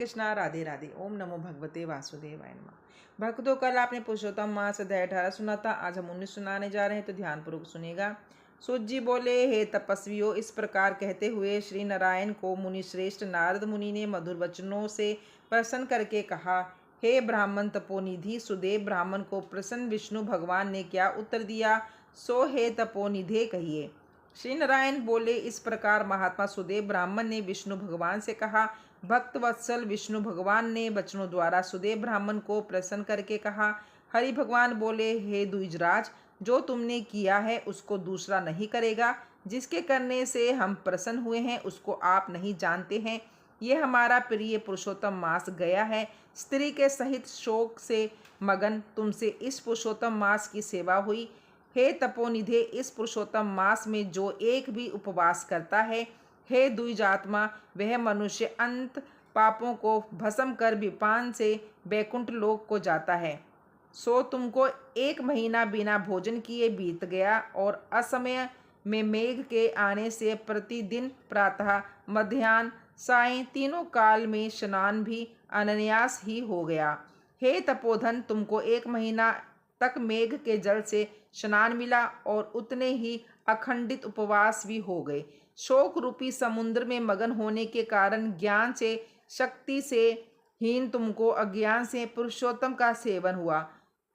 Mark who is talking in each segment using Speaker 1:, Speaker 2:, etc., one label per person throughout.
Speaker 1: कृष्णा। राधे राधे। ओम नमो भगवते वासुदेवाय नमः। भक्तों, कल आपने पुरुषोत्तम मास अध्याय 18 सुना था। आज हम 19 सुनाने जा रहे हैं, तो ध्यानपूर्वक सुनिएगा। सूत जी बोले, हे तपस्वियों, इस प्रकार कहते हुए श्री नारायण को मुनि श्रेष्ठ नारद मुनि ने मधुर वचनों से प्रसन्न करके कहा। हे ब्राह्मण तपोनिधि सुदेव, ब्राह्मण को प्रसन्न विष्णु भगवान ने क्या उत्तर दिया, सो हे तपोनिधे कहिए। श्री नारायण बोले, इस प्रकार महात्मा सुदेव ब्राह्मण ने विष्णु भगवान से कहा। भक्त वत्सल विष्णु भगवान ने वचनों द्वारा सुदेव ब्राह्मण को प्रसन्न करके कहा। हरि भगवान बोले, हे द्विजराज, जो तुमने किया है उसको दूसरा नहीं करेगा। जिसके करने से हम प्रसन्न हुए हैं उसको आप नहीं जानते हैं। ये हमारा प्रिय पुरुषोत्तम मास गया है। स्त्री के सहित शोक से मगन तुमसे इस पुरुषोत्तम मास की सेवा हुई। हे तपोनिधे, इस पुरुषोत्तम मास में जो एक भी उपवास करता है, हे द्विजात्मा, वह मनुष्य अंत पापों को भस्म कर विपान से बैकुंठ लोक को जाता है। सो तुमको 1 महीना बिना भोजन किए बीत गया और असमय में मेघ के आने से प्रतिदिन प्रातः मध्याह्न सायं तीनों काल में स्नान भी अनायास ही हो गया। हे तपोधन, तुमको 1 महीना तक मेघ के जल से स्नान मिला और उतने ही अखंडित उपवास भी हो गए। शोक रूपी समुद्र में मगन होने के कारण ज्ञान से शक्ति से हीन तुमको अज्ञान से पुरुषोत्तम का सेवन हुआ।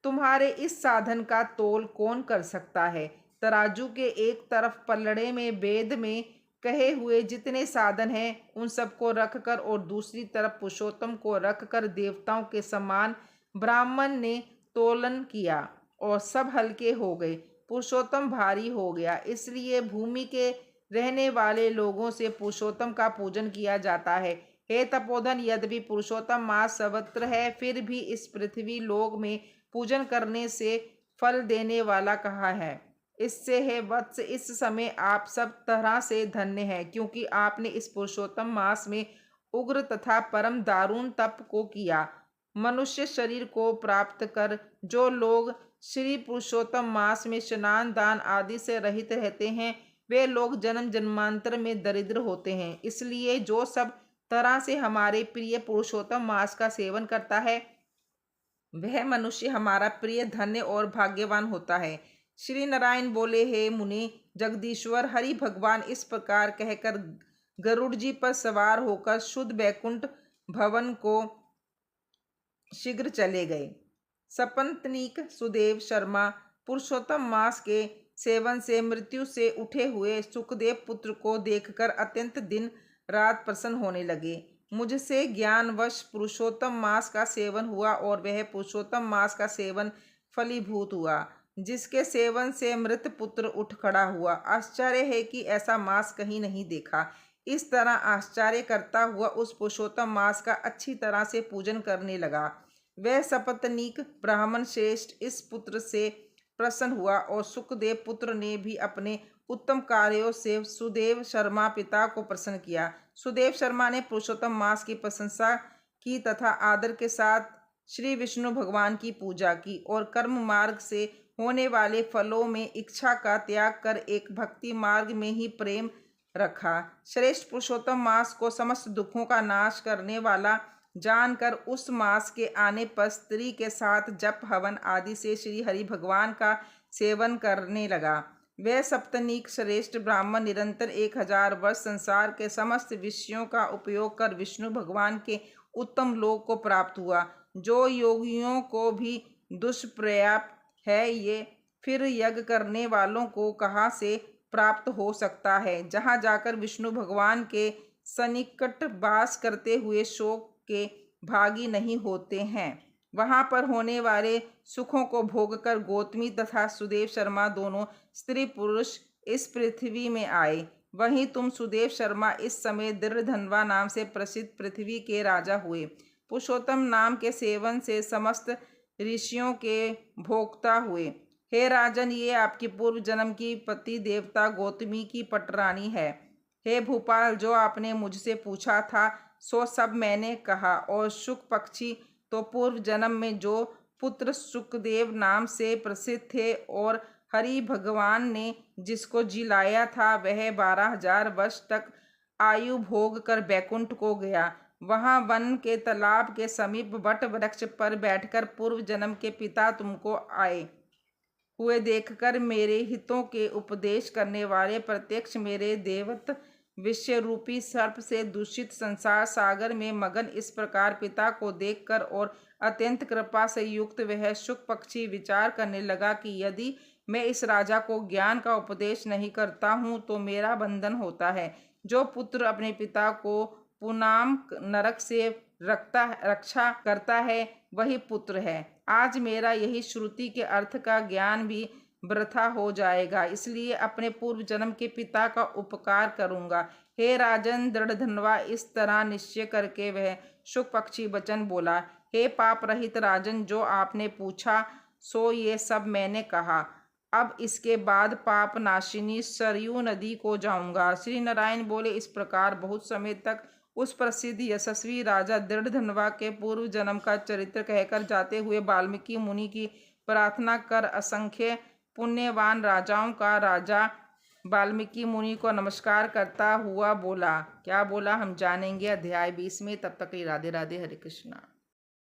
Speaker 1: तुम्हारे इस साधन का तोल कौन कर सकता है। तराजू के एक तरफ पलड़े में वेद में कहे हुए जितने साधन हैं उन सबको रखकर और दूसरी तरफ पुरुषोत्तम को रखकर देवताओं के समान ब्राह्मण ने तोलन किया और सब हल्के हो गए। पुरुषोत्तम भारी हो गया, इसलिए भूमि के रहने वाले लोगों से पुरुषोत्तम का पूजन किया जाता है। हे तपोधन, यद्यपि पुरुषोत्तम मास सर्वत्र है, फिर भी इस पृथ्वी लोक में पूजन करने से फल देने वाला कहा है। इससे हे वत्स, इस समय आप सब तरह से धन्य हैं, क्योंकि आपने इस पुरुषोत्तम मास में उग्र तथा परम दारुण तप को किया। मनुष्य शरीर को प्राप्त कर जो लोग श्री पुरुषोत्तम मास में स्नान दान आदि से रहित रहते हैं, वे लोग जन्म जन्मांतर में दरिद्र होते हैं। इसलिए जो सब तरह से हमारे प्रिय पुरुषोत्तम मास का सेवन करता है, वह मनुष्य हमारा प्रिय धन्य और भाग्यवान होता है। श्री नारायण बोले, हे मुनि जगदीश्वर, हरि भगवान इस प्रकार कहकर गरुड़ जी पर सवार होकर शुद्ध बैकुंठ भवन को शीघ्र चले गए। सपत्नीक सुदेव शर्मा पुरुषोत्तम मास के सेवन से मृत्यु से उठे हुए सुखदेव पुत्र को देखकर अत्यंत दिन रात प्रसन्न होने लगे। मुझसे ज्ञानवश पुरुषोत्तम मास का सेवन हुआ और वह पुरुषोत्तम मास का सेवन फलीभूत हुआ, जिसके सेवन से मृत पुत्र उठ खड़ा हुआ। आश्चर्य है कि ऐसा मास कहीं नहीं देखा। इस तरह आश्चर्य करता हुआ उस पुरुषोत्तम मास का अच्छी तरह से पूजन करने लगा। वह सपत्नीक ब्राह्मण श्रेष्ठ इस पुत्र से प्रसन्न हुआ और सुखदेव पुत्र ने भी अपने उत्तम कार्यों से सुदेव शर्मा पिता को प्रसन्न किया। सुदेव शर्मा ने पुरुषोत्तम मास की प्रशंसा की तथा आदर के साथ श्री विष्णु भगवान की पूजा की और कर्म मार्ग से होने वाले फलों में इच्छा का त्याग कर एक भक्ति मार्ग में ही प्रेम रखा। श्रेष्ठ पुरुषोत्तम मास को समस्त दुखों का नाश करने वाला जानकर उस मास के आने पर स्त्री के साथ जप हवन आदि से श्री हरि भगवान का सेवन करने लगा। वह सप्तनीक श्रेष्ठ ब्राह्मण निरंतर 1000 वर्ष संसार के समस्त विषयों का उपयोग कर विष्णु भगवान के उत्तम लोक को प्राप्त हुआ, जो योगियों को भी दुष्पर्याप्त है। ये फिर यज्ञ करने वालों को कहाँ से प्राप्त हो सकता है, जहाँ जाकर विष्णु भगवान के सन्निकट वास करते हुए शोक के भागी नहीं होते हैं। वहां पर होने वाले सुखों को भोगकर गौतमी तथा सुदेव शर्मा दोनों स्त्री पुरुष इस पृथ्वी में आए। वहीं तुम सुदेव शर्मा इस समय दृढ़धनवा नाम से प्रसिद्ध पृथ्वी के राजा हुए। पुरुषोत्तम नाम के सेवन से समस्त ऋषियों के भोक्ता हुए। हे राजन, ये आपकी पूर्व जन्म की पति देवता गौतमी की पटरानी है। हे भूपाल, जो आपने मुझसे पूछा था सो सब मैंने कहा, और शुक पक्षी तो पूर्व जन्म में जो पुत्र सुखदेव नाम से प्रसिद्ध थे और हरि भगवान ने जिसको जिलाया था, वह 12,000 वर्ष तक आयु भोग कर बैकुंठ को गया। वहाँ वन के तालाब के समीप वट वृक्ष पर बैठकर पूर्व जन्म के पिता तुमको आए हुए देखकर मेरे हितों के उपदेश करने वाले प्रत्यक्ष मेरे देवत विषय रूपी सर्प से दूषित संसार सागर में मगन इस प्रकार पिता को देखकर और अत्यंत कृपा से युक्त वह शुक पक्षी विचार करने लगा कि यदि मैं इस राजा को ज्ञान का उपदेश नहीं करता हूँ तो मेरा बंधन होता है। जो पुत्र अपने पिता को पुनाम नरक से रक्षा करता है वही पुत्र है। आज मेरा यही श्रुति के अर्थ का ज्ञान भी वृथा हो जाएगा, इसलिए अपने पूर्व जन्म के पिता का उपकार करूंगा। हे राजन दृढ़धनवा, इस तरह निश्चय करके वह शुक पक्षी वचन बोला। हे पाप रहित राजन, जो आपने पूछा सो ये सब मैंने कहा। अब इसके बाद पाप नाशिनी सरयू नदी को जाऊंगा। श्री नारायण बोले। इस प्रकार बहुत समय तक उस प्रसिद्ध यशस्वी राजा दृढ़धनवा के पूर्व जन्म का चरित्र कहकर जाते हुए वाल्मीकि मुनि की प्रार्थना कर असंख्य पुण्यवान राजाओं का राजा वाल्मीकि मुनि को नमस्कार करता हुआ बोला। क्या बोला हम जानेंगे अध्याय 20 में। तब तक राधे राधे, हरे कृष्णा।